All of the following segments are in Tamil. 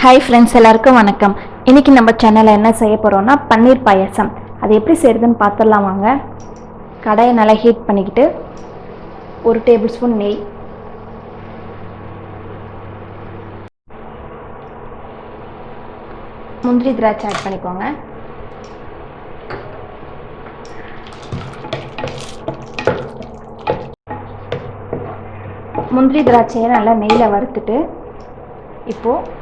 ஹாய் ஃப்ரெண்ட்ஸ், எல்லாருக்கும் வணக்கம். இன்றைக்கி நம்ம சேனலில் என்ன செய்ய போகிறோம்னா பன்னீர் பாயசம். அது எப்படி செய்கிறதுன்னு பார்த்துடலாம் வாங்க. கடாயை நல்லா ஹீட் பண்ணிக்கிட்டு 1 டேபிள் ஸ்பூன் நெய், முந்திரி திராட்சை ஆட் பண்ணிக்கோங்க. முந்திரி திராட்சையை நல்லா நெய்யில் வறுத்துட்டு இப்போது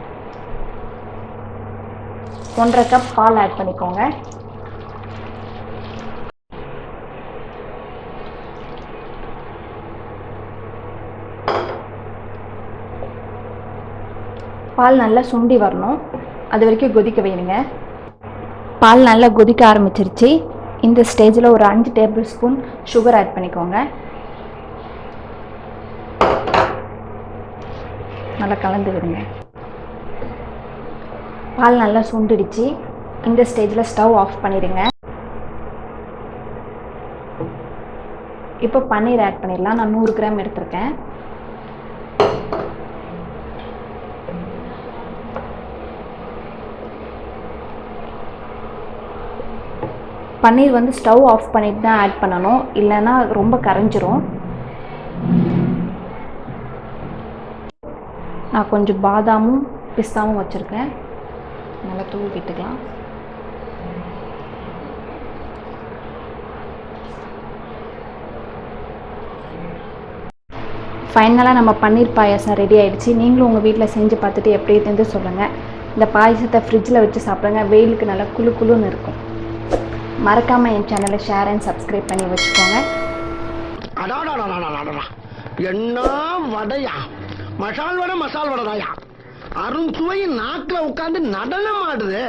1.5 கப் பால் ஆட் பண்ணிக்கோங்க. பால் நல்லா சுண்டி வரணும், அது வரைக்கும் கொதிக்க வைங்க. பால் நல்லா கொதிக்க ஆரம்பிச்சிருச்சு. இந்த ஸ்டேஜில் ஒரு 5 டேபிள் ஸ்பூன் சுகர் ஆட் பண்ணிக்கோங்க. நல்லா கலந்து விடுங்க. பால் நல்லா சுண்டிடுச்சு. இந்த ஸ்டேஜில் ஸ்டவ் ஆஃப் பண்ணிடுங்க. இப்போ பன்னீர் ஆட் பண்ணிடலாம். நான் 100 கிராம் எடுத்திருக்கேன். பன்னீர் வந்து ஸ்டவ் ஆஃப் பண்ணிட்டு தான் ஆட் பண்ணணும், இல்லைன்னா ரொம்ப கரைஞ்சிரும். நான் கொஞ்சம் பாதாமும் பிஸ்தாவும் வச்சுருக்கேன், நல்லா தூவி விட்டுக்கலாம். ஃபைனலாக நம்ம பன்னீர் பாயாசம் ரெடி ஆகிடுச்சு. நீங்களும் உங்கள் வீட்டில் செஞ்சு பார்த்துட்டு எப்படி இருந்து சொல்லுங்கள். இந்த பாயசத்தை ஃப்ரிட்ஜில் வச்சு சாப்பிடுங்க, வெயிலுக்கு நல்லா குளு குளுன்னு இருக்கும். மறக்காமல் என் சேனலை ஷேர் அண்ட் சப்ஸ்கிரைப் பண்ணி வச்சுக்கோங்க. என்ன வடையா, மசால் வடை மசால் வடைதாயா, அருண் சுவை நாக்கில் உட்காந்து நடனம் ஆடுது.